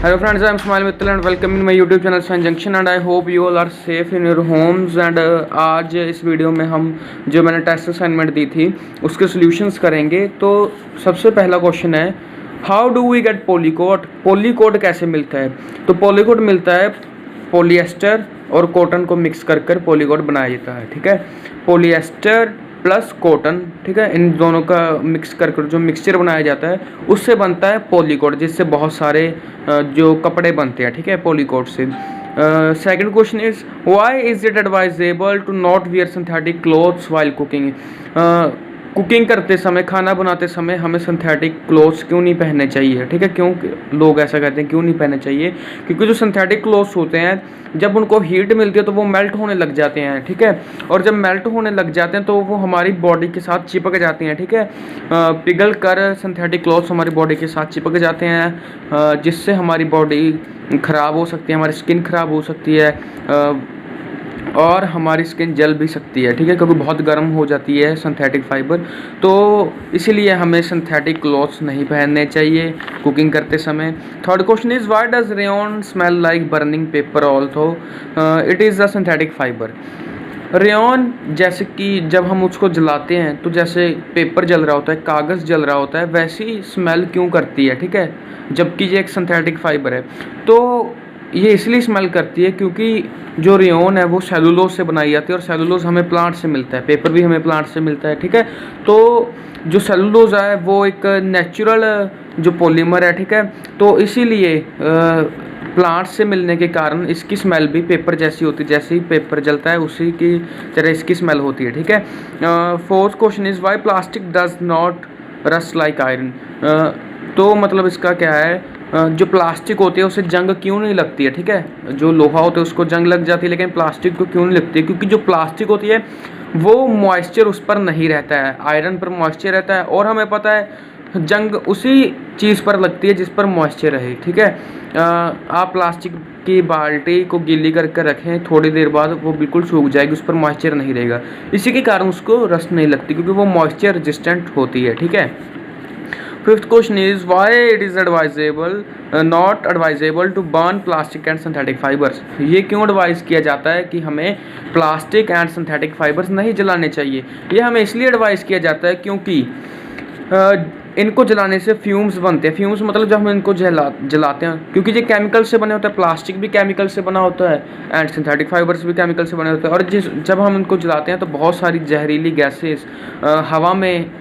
Hello friends, I am Smile Mittal and welcome in my YouTube channel Sun Junction and I hope you all are safe in your homes and आज इस video में हम जो मैंने test assignment दी थी उसके solutions करेंगे। तो सबसे पहला क्वेश्चन है, how do we get polycot. Polycot कैसे मिलता है? तो पॉलीकोट मिलता है पॉलिएस्टर और कॉटन को मिक्स कर पॉलीकोट बनाया जाता है। ठीक है, पॉलिएस्टर प्लस कॉटन, ठीक है, इन दोनों का मिक्स कर जो मिक्सचर बनाया जाता है उससे बनता है पॉलीकोट, जिससे बहुत सारे जो कपड़े बनते हैं। ठीक है, पॉलीकोट से। Second question is, why is it advisable to not wear synthetic clothes while cooking. Cooking करते समय, खाना बनाते समय हमें सिंथेटिक क्लॉथ्स क्यों नहीं पहनने चाहिए? ठीक है, क्यों लोग ऐसा कहते हैं क्यों नहीं पहनने चाहिए? क्योंकि जो सिंथेटिक क्लॉथ्स होते हैं जब उनको हीट मिलती है तो वो मेल्ट होने लग जाते हैं। ठीक है, और जब मेल्ट होने लग जाते हैं तो वो हमारी बॉडी के साथ चिपक जाती हैं। ठीक है, पिघल कर सिंथेटिक क्लॉथ्स हमारी बॉडी के साथ चिपक जाते हैं, जिससे हमारी बॉडी ख़राब हो सकती है, हमारी स्किन ख़राब हो सकती है और हमारी स्किन जल भी सकती है। ठीक है, क्योंकि बहुत गर्म हो जाती है सिंथेटिक फाइबर। तो इसीलिए हमें सिंथेटिक क्लॉथ्स नहीं पहनने चाहिए कुकिंग करते समय। Third question is, why does rayon smell like burning paper also it is a synthetic fibre. Rayon जैसे कि जब हम उसको जलाते हैं तो जैसे पेपर जल रहा होता है, कागज़ जल रहा होता है, वैसी स्मेल क्यों करती है? ठीक है, जबकि ये एक सिंथेटिक फाइबर है। तो ये इसलिए स्मेल करती है क्योंकि जो रेयॉन है वो सेलुलोज से बनाई जाती है और सेलुलोज हमें प्लांट से मिलता है, पेपर भी हमें प्लांट से मिलता है। ठीक है, तो जो सेलुलोज है वो एक नेचुरल जो पॉलीमर है। ठीक है, तो इसीलिए प्लांट से मिलने के कारण इसकी स्मेल भी पेपर जैसी होती है, जैसे ही पेपर जलता है उसी की तरह इसकी स्मेल होती है। ठीक है, fourth question is, why plastic does not rust like iron. तो मतलब इसका क्या है, जो प्लास्टिक होती है उसे जंग क्यों नहीं लगती है? ठीक है, जो लोहा होता है उसको जंग लग जाती है लेकिन प्लास्टिक को क्यों नहीं लगती है? क्योंकि जो प्लास्टिक होती है वो मॉइस्चर उस पर नहीं रहता है, आयरन पर मॉइस्चर रहता है और हमें पता है जंग उसी चीज़ पर लगती है जिस पर मॉइस्चर रहे। ठीक है, आप प्लास्टिक की बाल्टी को गीली करके रखें, थोड़ी देर बाद वो बिल्कुल सूख जाएगी, उस पर मॉइस्चर नहीं रहेगा, इसी के कारण उसको रस्ट नहीं लगती क्योंकि वो मॉइस्चर रेजिस्टेंट होती है। ठीक है, fifth question is, why it is advisable not advisable to burn plastic and synthetic fibres. ये क्यों एडवाइस किया जाता है कि हमें प्लास्टिक एंड सिंथेटिक फाइबर्स नहीं जलाने चाहिए? ये हमें इसलिए एडवाइस किया जाता है क्योंकि इनको जलाने से फ्यूम्स बनते हैं। फ्यूम्स मतलब जब हम इनको जलाते हैं, क्योंकि ये केमिकल से बने होते हैं, प्लास्टिक भी केमिकल से बना होता है एंड सिंथेटिक फाइबर्स भी केमिकल से बने होते हैं, और जब हम इनको जलाते हैं तो बहुत सारी जहरीली गैसेस हवा में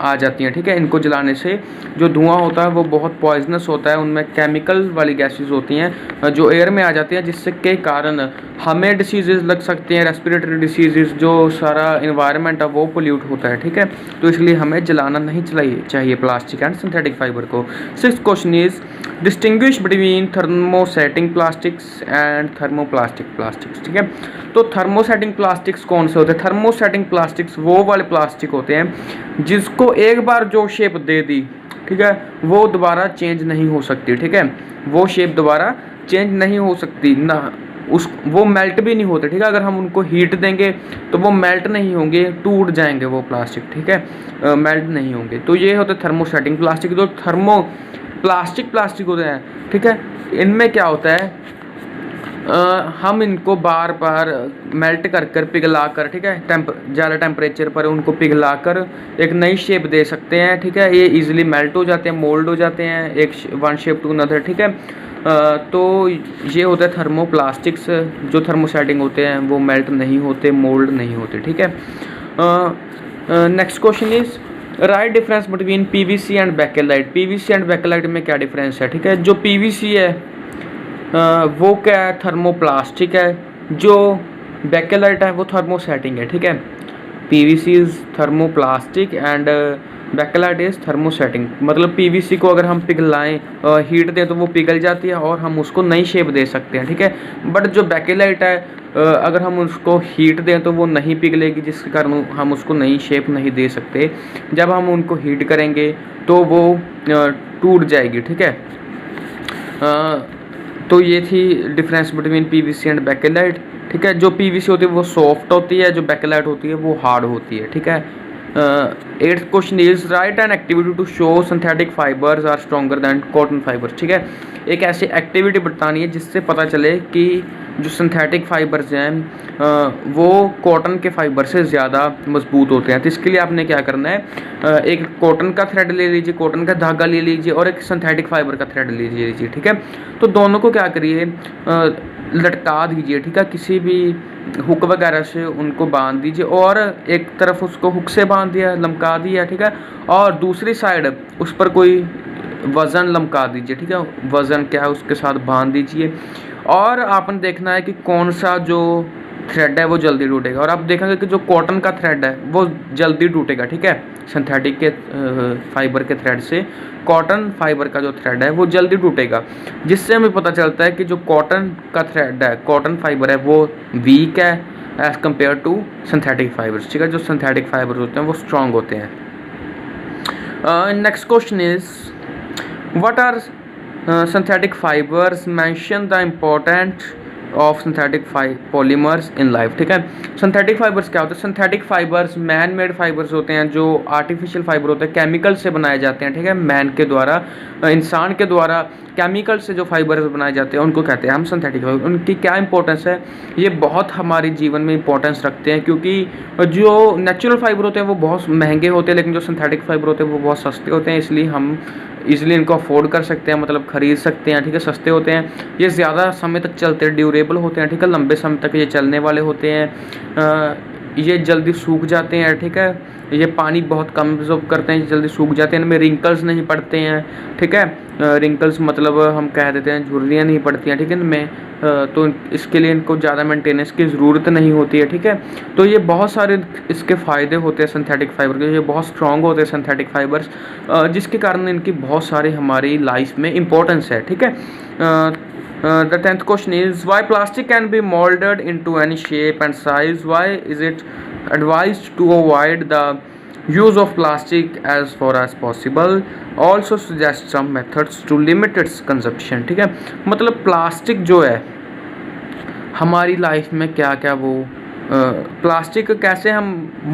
आ जाती हैं। ठीक है, इनको जलाने से जो धुआं होता है वो बहुत पॉइजनस होता है, उनमें केमिकल वाली गैसेस होती हैं जो एयर में आ जाती हैं, जिससे के कारण हमें डिसीजेज लग सकती हैं, रेस्पिरेटरी डिसीजेज, जो सारा इन्वायरमेंट है वो पोल्यूट होता है। ठीक है, तो इसलिए हमें जलाना नहीं चाहिए प्लास्टिक एंड सिंथेटिक फाइबर को। Sixth question is, distinguish between thermosetting plastics and thermoplastic plastics. ठीक है, तो थर्मोसेटिंग प्लास्टिक्स कौन से होते हैं? थर्मोसेटिंग प्लास्टिक्स वो वाले प्लास्टिक होते हैं जिसको एक बार जो शेप दे दी, ठीक है, वो दोबारा चेंज नहीं हो सकती। ठीक है, वो शेप दोबारा चेंज नहीं हो सकती ना, वो मेल्ट भी नहीं होते। ठीक है, अगर हम उनको हीट देंगे तो वो मेल्ट नहीं होंगे, टूट जाएंगे वो प्लास्टिक। ठीक है, मेल्ट नहीं होंगे। तो ये होते थर्मोसेटिंग प्लास्टिक। जो प्लास्टिक होते हैं, ठीक है, इनमें क्या होता है, हम इनको बार बार मेल्ट कर पिघला कर, ठीक है, ज़्यादा टेम्परेचर पर उनको पिघला कर एक नई शेप दे सकते हैं। ठीक है, ये इजीली मेल्ट हो जाते हैं, मोल्ड हो जाते हैं एक वन शेप टू अनदर। ठीक है, तो ये होता है थर्मोप्लास्टिक्स। जो थर्मोसेटिंग होते हैं वो मेल्ट नहीं होते, मोल्ड नहीं होते। ठीक है, next question is, right difference between PVC and bakelite. PVC and bakelite में क्या डिफरेंस है? ठीक है, जो पीवीसी है वो क्या है, थर्मोप्लास्टिक है, जो बेकेलाइट है वो थर्मोसेटिंग है। ठीक है, PVC is thermoplastic and bakelite is thermosetting. मतलब पीवीसी को अगर हम पिघलाएं, हीट दें तो वो पिघल जाती है और हम उसको नई शेप दे सकते हैं। ठीक है, बट जो बेकेलाइट है अगर हम उसको हीट दें तो वो नहीं पिघलेगी, जिसके कारण हम उसको नई शेप नहीं दे सकते। जब हम उनको हीट करेंगे तो वो टूट जाएगी। ठीक है, तो ये थी difference between PVC and bakelite. ठीक है, जो पीवीसी होती है वो सॉफ्ट होती है, जो बेकेलाइट होती है वो हार्ड होती है। ठीक है, eighth question is write an activity to show synthetic fibres are stronger than cotton fibres. ठीक है, एक ऐसी एक्टिविटी बतानी है जिससे पता चले कि जो सिंथेटिक फाइबर्स हैं वो कॉटन के फाइबर से ज़्यादा मजबूत होते हैं। तो इसके लिए आपने क्या करना है, एक कॉटन का थ्रेड ले लीजिए, कॉटन का धागा ले लीजिए, और एक सिंथेटिक फाइबर का थ्रेड ले लीजिए। ठीक है, तो दोनों को क्या करिए, लटका दीजिए। ठीक है, किसी भी हुक वगैरह से उनको बांध दीजिए, और एक तरफ उसको हुक से बांध दिया, लमका दिया। ठीक है, और दूसरी साइड उस पर कोई वज़न लमका दीजिए। ठीक है, वज़न क्या है उसके साथ बांध दीजिए, और आपने देखना है कि कौन सा जो थ्रेड है वो जल्दी टूटेगा। और आप देखेंगे कि जो कॉटन का थ्रेड है वो जल्दी टूटेगा। ठीक है, सिंथेटिक के फाइबर के थ्रेड से कॉटन फाइबर का जो थ्रेड है वो जल्दी टूटेगा, जिससे हमें पता चलता है कि जो कॉटन का थ्रेड है, कॉटन फाइबर है, वो वीक है as compare to synthetic fibres. ठीक है, जो सिंथेटिक फाइबर्स होते हैं वो स्ट्रॉन्ग होते हैं। Next question is what are synthetic fibers, mention the importance of synthetic polymers in life. ठीक है, सिंथेटिक फाइबर्स क्या होते हैं? Synthetic fibres man made fibres होते हैं, जो आर्टिफिशियल फाइबर होते हैं, केमिकल से बनाए जाते हैं। ठीक है, मैन के द्वारा, इंसान के द्वारा केमिकल से जो फाइबर्स बनाए जाते हैं उनको कहते हैं हम सिंथेटिक फाइबर। उनकी क्या इंपॉर्टेंस है? ये बहुत हमारे जीवन में इंपॉर्टेंस रखते हैं, क्योंकि जो नेचुरल फाइबर होते हैं वो बहुत महंगे होते हैं, लेकिन जो सिंथेटिक फाइबर होते हैं वो बहुत सस्ते होते हैं, इसलिए हम ईजिली इनको अफोर्ड कर सकते हैं, मतलब ख़रीद सकते हैं। ठीक है, सस्ते होते हैं, ये ज़्यादा समय तक चलते हैं, ड्यूरेबल होते हैं। ठीक है, लंबे समय तक ये चलने वाले होते हैं। ये जल्दी सूख जाते हैं। ठीक है, ये पानी बहुत कम एब्जॉर्ब करते हैं, जल्दी सूख जाते हैं, इनमें रिंकल्स नहीं पड़ते हैं। ठीक है, रिंकल्स मतलब हम कह देते हैं झुर्रियाँ नहीं पड़ती हैं। ठीक है, इनमें तो इसके लिए इनको ज़्यादा मेंटेनेंस की ज़रूरत नहीं होती है। ठीक है, तो ये बहुत सारे इसके फ़ायदे होते हैं सिंथेटिक फाइबर के, ये बहुत स्ट्रॉन्ग होते हैं सिंथेटिक फाइबर्स, जिसके कारण इनकी बहुत सारी हमारी लाइफ में इंपॉर्टेंस है। ठीक है, the 10th question is why plastic can be molded into any shape and size? Why is it advised to avoid the use of plastic as far as possible? Also suggest some methods to limit its consumption. ठीक है, मतलब plastic जो है हमारी life में क्या क्या वो प्लास्टिक कैसे हम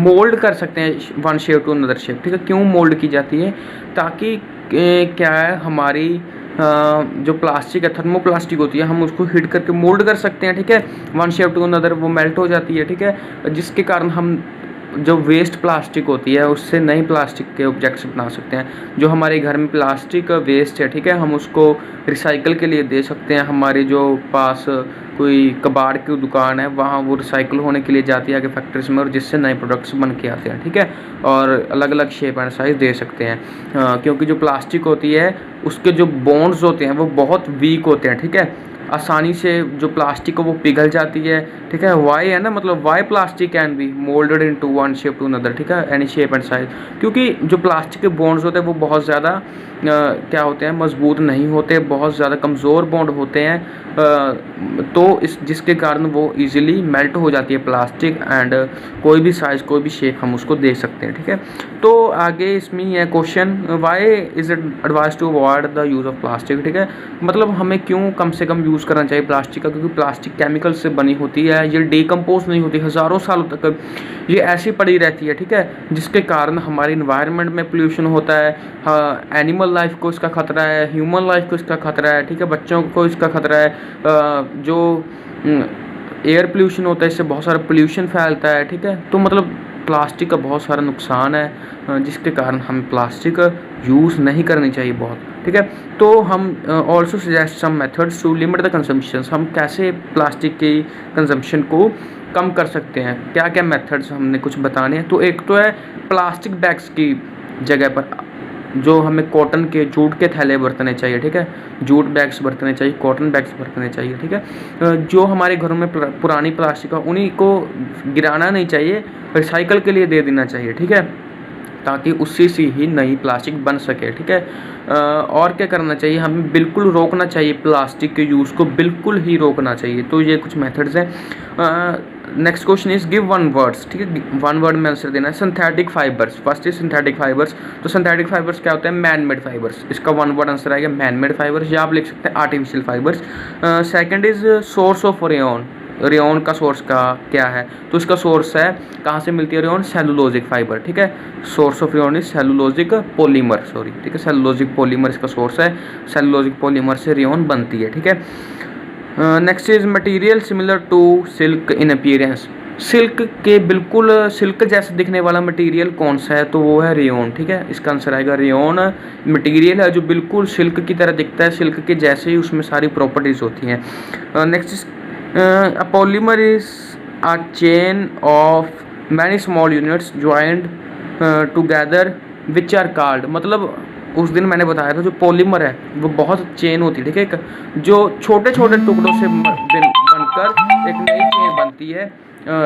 मोल्ड कर सकते हैं one shape to another shape. ठीक है, क्यों मोल्ड की जाती है? ताकि क्या है, हमारी जो प्लास्टिक है, थर्मोप्लास्टिक होती है, हम उसको हीट करके मोल्ड कर सकते हैं। ठीक है, वन शेप टू अनदर वो मेल्ट हो जाती है। ठीक है, जिसके कारण हम जो वेस्ट प्लास्टिक होती है उससे नई प्लास्टिक के ऑब्जेक्ट्स बना सकते हैं। जो हमारे घर में प्लास्टिक वेस्ट है, ठीक है, हम उसको रिसाइकल के लिए दे सकते हैं। हमारे जो पास कोई कबाड़ की दुकान है वहाँ वो रिसाइकल होने के लिए जाती है आगे फैक्ट्रीज में, और जिससे नए प्रोडक्ट्स बन के आते हैं। ठीक है, और अलग अलग शेप एंड साइज़ दे सकते हैं, क्योंकि जो प्लास्टिक होती है उसके जो बॉन्ड्स होते हैं वो बहुत वीक होते हैं। ठीक है, आसानी से जो प्लास्टिक है वो पिघल जाती है। ठीक है, वाई है ना, मतलब why plastic can be moulded into one shape to another. ठीक है, एनी शेप एंड साइज, क्योंकि जो प्लास्टिक के बॉन्ड्स होते हैं वो बहुत ज़्यादा क्या होते हैं, मजबूत नहीं होते, बहुत ज़्यादा कमज़ोर बॉन्ड होते हैं, तो इस जिसके कारण वो इजीली मेल्ट हो जाती है प्लास्टिक, एंड कोई भी साइज़ कोई भी शेप हम उसको दे सकते हैं। ठीक है, तो आगे इसमें ही है question, why is it advise to avoid the use of plastic. ठीक है, मतलब हमें क्यों कम से कम यूज़ करना चाहिए प्लास्टिक का? क्योंकि प्लास्टिक केमिकल से बनी होती है, ये डिकम्पोज नहीं होती, हज़ारों सालों तक ये ऐसी पड़ी रहती है। ठीक है, जिसके कारण हमारे इन्वायरमेंट में पोल्यूशन होता है, एनिमल लाइफ को इसका खतरा है, ह्यूमन लाइफ को इसका खतरा है। ठीक है, बच्चों को इसका खतरा है, जो एयर पोल्यूशन होता है इससे बहुत सारा पोल्यूशन फैलता है। ठीक है, तो मतलब प्लास्टिक का बहुत सारा नुकसान है, जिसके कारण हम प्लास्टिक यूज़ नहीं करनी चाहिए बहुत। ठीक है, तो हम also suggest some methods to limit the consumption. हम कैसे प्लास्टिक की कंजम्पशन को कम कर सकते हैं, क्या क्या मेथड्स हमने कुछ बताने हैं। तो एक तो है प्लास्टिक बैग्स की जगह पर जो हमें कॉटन के, जूट के थैले बरतने चाहिए। ठीक है, जूट बैग्स बरतने चाहिए, कॉटन बैग्स बरतने चाहिए। ठीक है, जो हमारे घरों में पुरानी प्लास्टिक है उन्हीं को गिराना नहीं चाहिए, रिसाइकल के लिए दे देना चाहिए। ठीक है, ताकि उसी से ही नई प्लास्टिक बन सके। ठीक है, और क्या करना चाहिए, हमें बिल्कुल रोकना चाहिए, प्लास्टिक के यूज़ को बिल्कुल ही रोकना चाहिए। तो ये कुछ मेथड्स हैं। Next question is give one words. ठीक है, वन वर्ड में आंसर देना है। Synthetic fibres, first is synthetic fibres. तो सिंथेटिक फाइबर्स क्या होते हैं? Man made fibres. इसका वन वर्ड आंसर आएगा मैन मेड फाइबर्स, या आप लिख सकते हैं artificial fibres. Second is source of rayon. Rayon का सोर्स का क्या है, तो इसका सोर्स है, कहाँ से मिलती है रेयॉन, सेलुलोजिक फाइबर, ठीक है। Source of rayon is cellulosic polymer, sorry, ठीक है, सेलुलोजिक पॉलीमर इसका सोर्स है, सेलुलोजिक पॉलीमर से रेयॉन बनती है, ठीक है। Next is material similar to silk in appearance, silk के बिल्कुल सिल्क जैसे दिखने वाला मटेरियल कौन सा है, तो वो है रेयॉन, ठीक है। इसका आंसर आएगा रेयॉन मटेरियल है जो बिल्कुल सिल्क की तरह दिखता है, सिल्क के जैसे ही उसमें सारी प्रॉपर्टीज़ होती हैं। Next is polymer is a chain of many small units joined together which are called, मतलब उस दिन मैंने बताया था जो पॉलीमर है वो बहुत चेन होती है, ठीक है, जो छोटे छोटे टुकड़ों से बनकर एक नई चेन बनती है,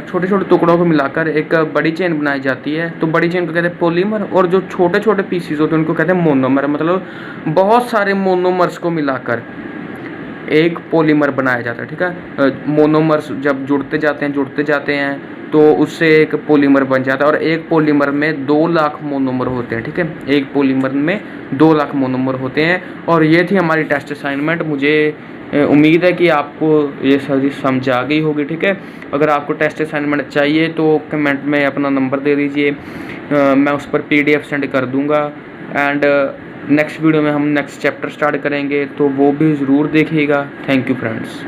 छोटे छोटे टुकड़ों को मिलाकर एक बड़ी चेन बनाई जाती है, तो बड़ी चेन को कहते हैं पॉलीमर, और जो छोटे छोटे पीसीज होते हैं उनको कहते हैं मोनोमर, मतलब बहुत सारे मोनोमर्स को मिलाकर एक पॉलीमर बनाया जाता है, ठीक है। मोनोमर्स जब जुड़ते जाते हैं तो उससे एक पॉलीमर बन जाता है, और एक पॉलीमर में 2 लाख मोनोमर होते हैं, ठीक है, एक पॉलीमर में 2 लाख मोनोमर होते हैं। और ये थी हमारी टेस्ट असाइनमेंट। मुझे उम्मीद है कि आपको ये सारी समझ आ गई होगी, ठीक है। अगर आपको टेस्ट असाइनमेंट चाहिए तो कमेंट में अपना नंबर दे दीजिए, मैं उस पर PDF सेंड कर दूँगा। एंड नेक्स्ट वीडियो में हम नेक्स्ट चैप्टर स्टार्ट करेंगे, तो वो भी ज़रूर देखिएगा। Thank you friends.